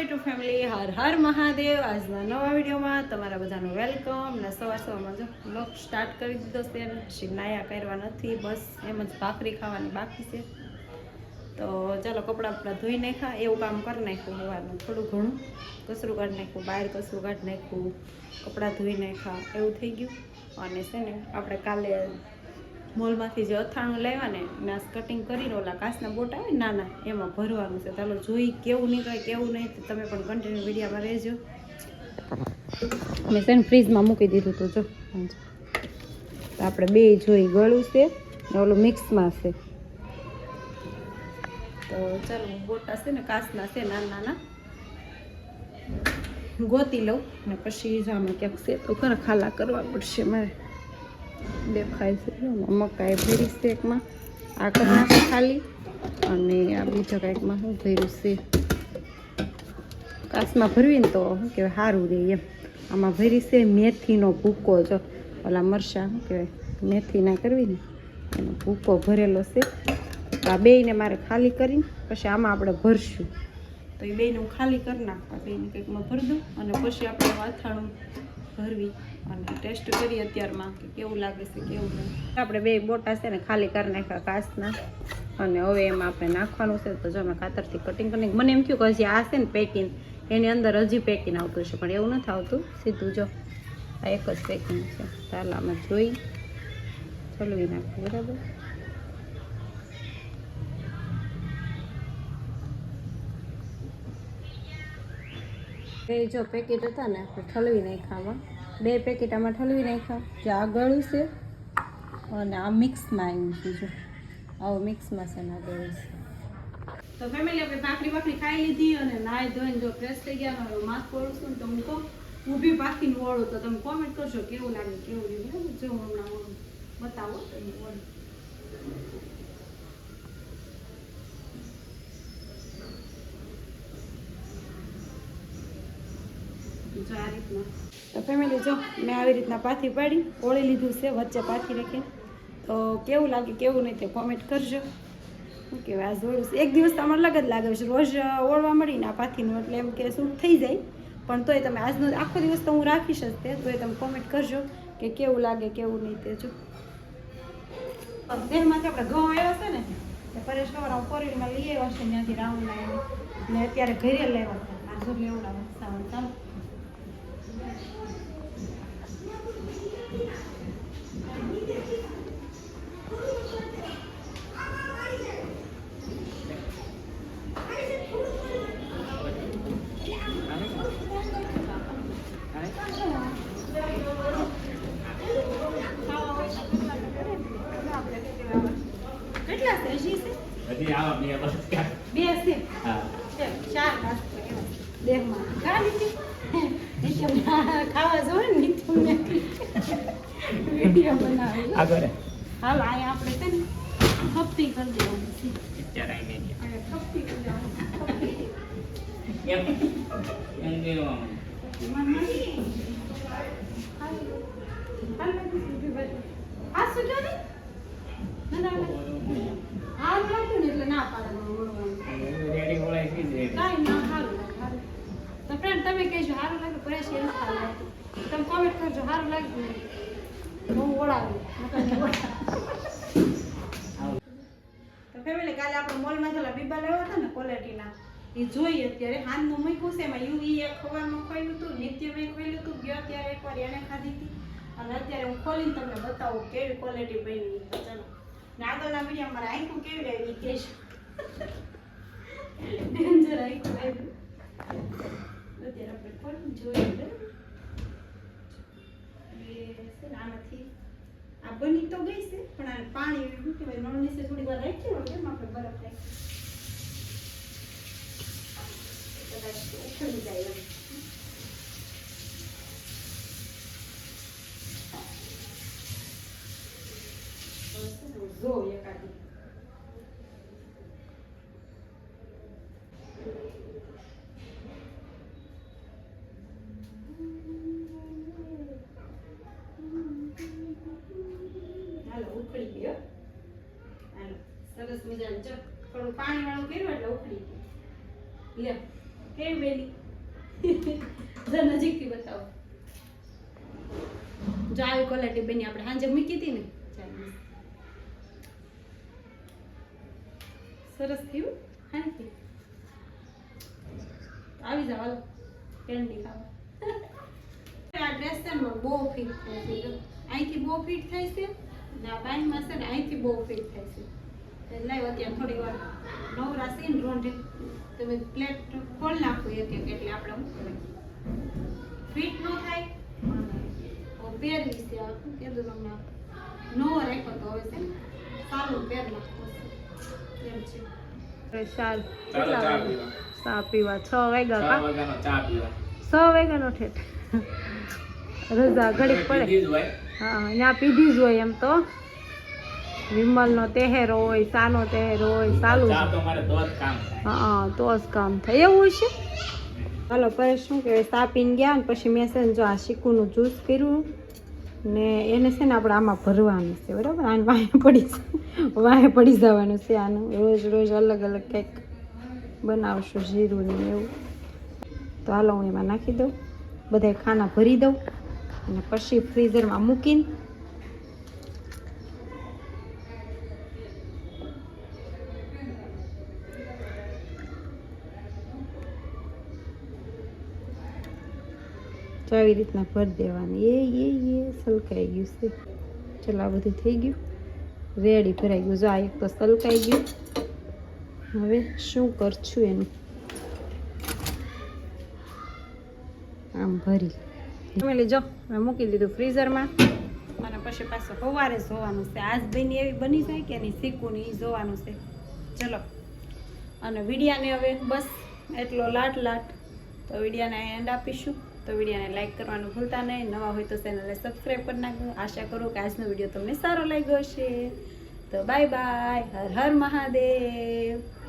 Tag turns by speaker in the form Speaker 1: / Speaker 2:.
Speaker 1: YouTube family, Har Har Mahadev. આજના નવા વિડીયોમાં તમારા બધાનું વેલકમ. ને સવારમાં જો બ્લોગ સ્ટાર્ટ કરી દીધો છે. પછી નાયા કરવા નથી, બસ એમ જ ભાખરી ખાવાની બાકી છે. તો ચાલો કપડાં બપડા ધોઈ નાખ્યા, એવું કામ કરી નાખ્યું. હોવાનું થોડું ઘણું કચરું કાઢી નાખ્યું, બહાર કચરું કાઢી નાખ્યું, કપડાં ધોઈ નાખ્યા, એવું થઈ ગયું. અને છે ને આપણે કાલે મોલમાંથી જે અથાણું લાવ્યા ને નાસ કટિંગ કરીને ઓલા કાચના બોટ આવે ને નાના એમાં ભરવાનું છે. ચાલો જોઈ કેવું નીકળે કેવું નહીં, તમે પણ કન્ટિન્યુ વિડીયોમાં રહેજો. મેં છે ને ફ્રીજમાં મૂકી દીધું હતું. જો આપણે બે જોઈ ગળું છે ને ઓલું મિક્સમાં છે. તો ચાલો બોટા છે ને કાચના છે નાના નાના, ગોતી લઉં ને પછી જામે ક્યાંક છે તો ખરા ખાલા કરવા પડશે મારે. દેખાય છે મકાઈ ભરી છે એકમાં, આ કરી નાખે ખાલી, અને આ બીજા કંઈકમાં શું ભર્યું છે. કાચમાં ભરવી ને તો શું કહેવાય સારું રહે એમ. આમાં ભરી છે મેથીનો ભૂકો. જો ઓલા મરચાં શું કહેવાય મેથી ના કરવી ને એનો ભૂકો ભરેલો છે. આ બેયને મારે ખાલી કરીને પછી આમાં આપણે ભરશું. તો એ બેયને હું ખાલી કરી નાખવા, બેયને કંઈકમાં ભરી દઉં અને પછી આપણે અથાણું ભરવી અને ટેસ્ટ કરીએ અત્યારમાં કે કેવું લાગે છે કેવું નહીં. આપણે બે બોટા છે ને ખાલી કરી નાખ્યા કાચના, અને હવે એમાં આપણે નાખવાનું છે. તો જો અમે કાતરથી કટિંગ કરીને, મને એમ થયું કે હજી આ છે ને પેકિંગ એની અંદર હજી પેકિંગ આવતું છે, પણ એવું નથી આવતું. સીધું જો આ એક જ પેકિંગ છે. ચાલો આમાં જોઈ ચલવી નાખવું. બરાબર, બે જો પેકેટ હતા ને આપણે ઠલવી નાખ્યામાં, બે પેકેટ આમાં ઠલવી નાખ્યા. જે આ ગળું છે અને આ મિક્સમાં આવ્યું છે. જો આવું મિક્સમાં છે ને આ ગળું છે. તો ફેમિલી આપણે ભાખરી ખાઈ લીધી અને નાહી ધોઈને જો ફ્રેશ થઈ ગયા. હવે માથું ઓળું છું ને તો હું કહું ઊભી પાકીને ઓળું, તો તમે કોમેન્ટ કરશો કેવું લાગે કેવું નહીં. બરાબર, જો હું હમણાં ઓળું બતાવો તો અહીં ઓળું. જો આ રીતના. તો ફેમિલી જો મેં આવી રીતના પાથી પાડી ઓળી લીધું છે, વચ્ચે પાથી રાખીને. તો કેવું લાગે કેવું નહીં તે કોમેન્ટ કરજો. શું કહેવાય આ જોડું છે એક દિવસ તો અમારે અલગ જ લાગે છે. રોજ ઓળવા મળીને આ પાથીનું એટલે એમ કે શું થઈ જાય, પણ તોય તમે આજનો આખો દિવસ તો હું રાખીશ જ તે, તોય તમે કોમેન્ટ કરજો કે કેવું લાગે કેવું નહીં તે. જો દેહમાંથી આપણે ઘઉં આવ્યા છે ને તે પરેશ ખબર કોરીડમાં લઈ આવ્યા છે ત્યાંથી રાઉન્ડ લાવીને, ને અત્યારે ઘરે લેવા છે. આ જો લેવડાવે સાવન. ચાલો કેટલા છે? હજી આવા બે છે. હા, ચાર દેહમાં ખાવા જોઈએ ને વિડીયો બનાવી. હાલો અહીંયા આપણે છે ને ખપતી કરી દેવાનું છે. ખપતી કરી દેવાનું. એટલે ના પાડે તો ફ્રેન્ડ તમે કહેજો સારું લાગે પરેશ એમ સારું લાગે, તમે કોમેન્ટ કરજો સારું લાગ્યું હું ઓળાવું. તો ફેમિલી કાલે આપણે મોલમાં થયેલા બીબા લેવા હતા ને ક્વોલિટીના, એ જોઈએ અત્યારે હાથનું મૂક્યું છે. એમાં યુવી એક ખવાનું ખોલ્યું હતું, નિત્ય મેં ખોલ્યું હતું, ગયો ત્યારે એકવાર એને ખાધી હતી, અને અત્યારે હું ખોલીને તમને બતાવું કેવી ક્વોલિટી બની. તો ચાલો ને આગળના વિડીયો મારે આંખું કેવી આવી કહેશું. ડેન્જર આંખું આવ્યું. અત્યારે આપણે ખોલીને જોઈએ. આનાથી આ બની તો ગઈ છે, પણ આ પાણી શું કહેવાય નળ નીચે થોડી વાર રાખી હોય કેમ આપણે બરફ રાખી કદાચ ઉખડી જાય એમ. જો એકાદી ઉખડી ગયો. સરસ મજાનું જો થોડું પાણી વાળું કર્યું એટલે ઉખડી ગયું. લે કેવી બેલી જો નજીકથી બતાવો જો આવી ક્વોલિટી બની આપણે સાંજે મૂકી હતી ને ચાઇનીઝ સરસ થયું હાથી આવી જાવ હાલો કેન્ડી ખાવા આ ડ્રેસ છે ને બહુ ફિટ થાય છે અહીંથી બહુ ફિટ થાય છે ને આ બાઈમાં છે ને અહીંથી બહુ ફિટ થાય છે લાવ અત્યારે થોડી વાર નવરા સીન રોંઢે તમે પ્લેટ ખોલ નાખો એક એટલે આપણે શું કરે ફિટ ન થાય પહેરવી છે શું કીધું તમને નવો રાખ્યો તો હવે છે સારું પહેર નાખો એમ છે સારું ચા પીવા 6 વાગ્યા 6 વાગ્યાનો ઠેઠ રજા ઘડીક પડે હા ત્યાં પીધી જ હોય એમ તો વિમલનો તહેરો હોય સાનો તહેરો હોય ચાલુ હા તો જ કામ થાય એવું છે હાલો પરેશ શું કહેવાય ચા પીને ગયા ને પછી મેં છે ને જો આ શીકુનું જ્યુસ કર્યું ને એને છે ને આપણે આમાં ભરવાનું છે બરાબર આને વાહે પડી જવાનું છે આનું રોજ રોજ અલગ અલગ કંઈક બનાવશું જીરું ને એવું તો હાલો હું એમાં નાખી દઉં બધા ખાના ભરી દઉં અને પછી ફ્રીઝરમાં મૂકીને તો આવી રીતના ભરી દેવાની એ સલકાઈ ગયું છે ચલો આ બધું થઈ ગયું રેડી ભરાઈ ગયું જો આ એક તો સલકાઈ ગયું હવે શું કરશું એનું આમ ભરી ફેમિલી જો મેં મૂકી દીધું ફ્રીઝરમાં અને પછી પાછું સવારે જોવાનું છે આજ બની એવી બની જાય કે નહીં શીખવું એ જોવાનું છે ચલો અને વિડીયાને હવે બસ એટલો લાટ તો વિડીયાને એન્ડ આપીશું તો વિડીયોને લાઈક કરવાનું ભૂલતા નહીં નવા હોય તો ચેનલને સબસ્ક્રાઈબ કરી નાખો આશા કરું કે આજનો વિડીયો તમને સારો લાગ્યો હશે તો બાય બાય હર હર મહાદેવ